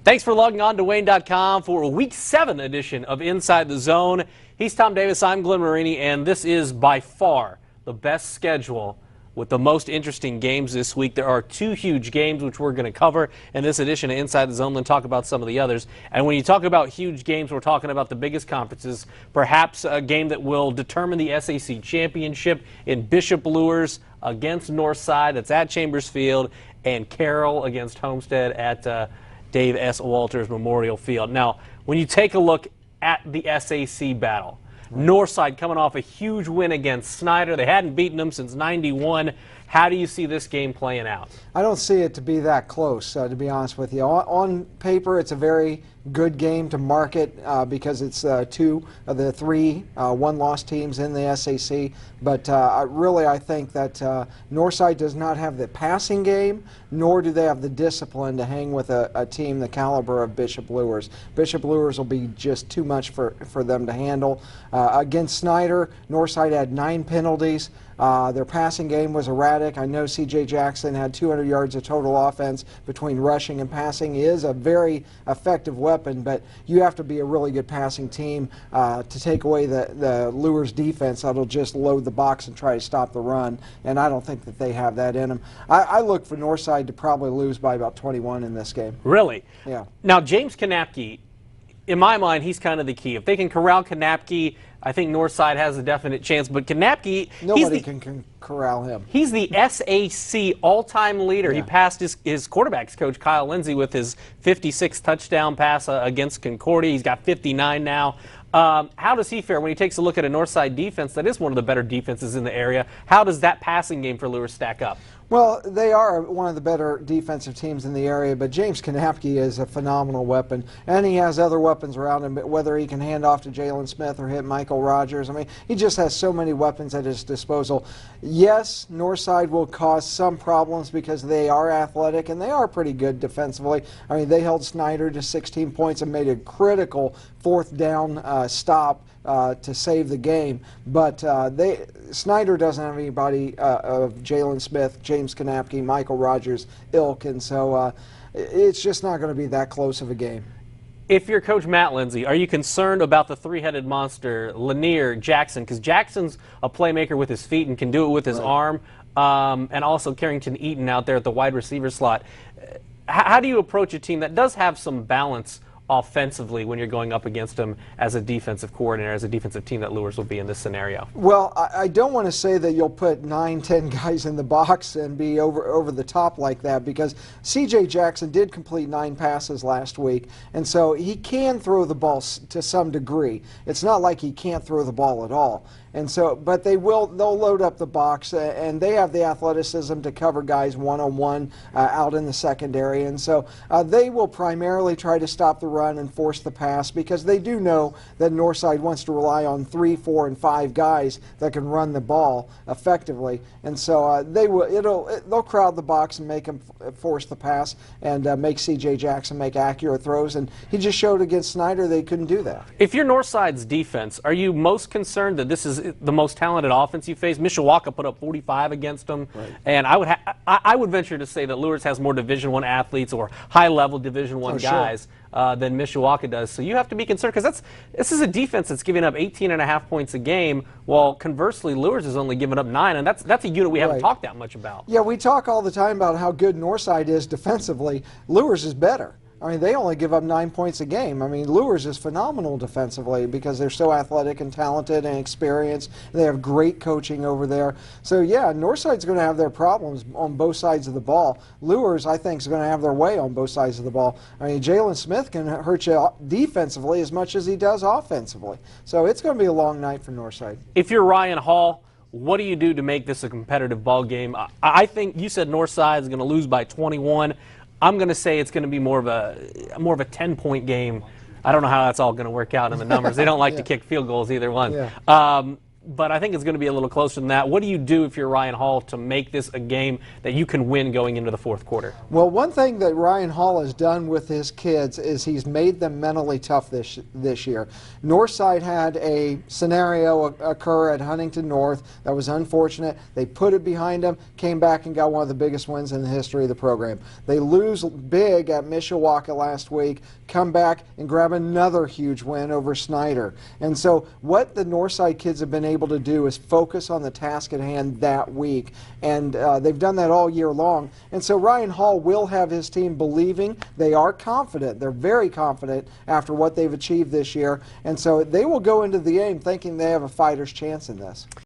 Thanks for logging on to Wayne.com for a Week 7 edition of Inside the Zone. He's Tom Davis, I'm Glenn Marini, and this is by far the best schedule with the most interesting games this week. There are two huge games which we're going to cover in this edition of Inside the Zone, then talk about some of the others. And when you talk about huge games, we're talking about the biggest conferences, perhaps a game that will determine the SAC championship in Bishop Luers against Northside. That's at Chambers Field, and Carroll against Homestead at Dave S. Walters Memorial Field. Now, when you take a look at the SAC battle, Northside coming off a huge win against Snyder. They hadn't beaten them since '91. How do you see this game playing out? I don't see it to be that close, to be honest with you. On paper, it's a very good game to market because it's two of the three one-loss teams in the SAC. But really, I think that Northside does not have the passing game, nor do they have the discipline to hang with a team the caliber of Bishop Luers. Bishop Luers will be just too much for them to handle. Against Snyder, Northside had 9 penalties. Their passing game was erratic. I know C.J. Jackson had 200 yards of total offense between rushing and passing. He is a very effective weapon, but you have to be a really good passing team to take away the Luers defense that'll just load the box and try to stop the run, and I don't think that they have that in them. I look for Northside to probably lose by about 21 in this game. Really? Yeah. Now, James Kanapke, in my mind, he's kind of the key. If they can corral Kanapke, I think Northside has a definite chance. But Kanapke, nobody can corral him. He's the SAC all-time leader. Yeah. He passed his quarterbacks coach, Kyle Lindsey, with his 56th touchdown pass against Concordia. He's got 59 now. How does he fare when he takes a look at a Northside defense that is one of the better defenses in the area? How does that passing game for Luers stack up? Well, they are one of the better defensive teams in the area, but James Kanapke is a phenomenal weapon, and he has other weapons around him, whether he can hand off to Jalen Smith or hit Michael Rogers. I mean, he just has so many weapons at his disposal. Yes, Northside will cause some problems because they are athletic, and they are pretty good defensively. I mean, they held Snyder to 16 points and made a critical fourth down stop to save the game, but Snyder doesn't have anybody of Jalen Smith, James Kanapke, Michael Rogers ilk, and so it's just not going to be that close of a game. If you're Coach Matt Lindsay, are you concerned about the three-headed monster, Lanier, Jackson? Because Jackson's a playmaker with his feet and can do it with his arm, and also Carrington Eaton out there at the wide receiver slot. How do you approach a team that does have some balance offensively when you're going up against them as a defensive coordinator, as a defensive team that Luers will be in this scenario? Well, I don't want to say that you'll put 9, 10 guys in the box and be over the top like that, because C.J. Jackson did complete 9 passes last week, and so he can throw the ball to some degree. It's not like he can't throw the ball at all. And so, but they'll load up the box, and they have the athleticism to cover guys one-on-one out in the secondary, and so they will primarily try to stop the run and force the pass, because they do know that Northside wants to rely on 3, 4, and 5 guys that can run the ball effectively, and so they'll crowd the box and make them force the pass and make C.J. Jackson make accurate throws, and he just showed against Snyder they couldn't do that. If you're Northside's defense, are you most concerned that this is the most talented offense you face? Mishawaka put up 45 against them, right. And I would venture to say that Luers has more Division I athletes or high-level Division I guys than Mishawaka does. So you have to be concerned, because this is a defense that's giving up 18.5 points a game, while conversely Luers is only giving up 9, and that's a unit we haven't talked that much about. Yeah, we talk all the time about how good Northside is defensively. Luers is better. I mean, they only give up 9 points a game. I mean, Luers is phenomenal defensively because they're so athletic and talented and experienced. They have great coaching over there. So, yeah, Northside's going to have their problems on both sides of the ball. Luers, I think, is going to have their way on both sides of the ball. I mean, Jalen Smith can hurt you defensively as much as he does offensively. So it's going to be a long night for Northside. If you're Ryan Hall, what do you do to make this a competitive ball game? I think you said Northside is going to lose by 21. I'm going to say it's going to be more of a 10-point game. I don't know how that's all going to work out in the numbers. They don't like to kick field goals, either one. but I think it's going to be a little closer than that. What do you do if you're Ryan Hall to make this a game that you can win going into the fourth quarter? Well, one thing that Ryan Hall has done with his kids is he's made them mentally tough this year. Northside had a scenario occur at Huntington North that was unfortunate. They put it behind them, came back and got one of the biggest wins in the history of the program. They lose big at Mishawaka last week, come back and grab another huge win over Snyder. And so what the Northside kids have been able to do is focus on the task at hand that week, and they've done that all year long. And so Ryan Hall will have his team believing. They are confident. They're very confident after what they've achieved this year, and so they will go into the game thinking they have a fighter's chance in this.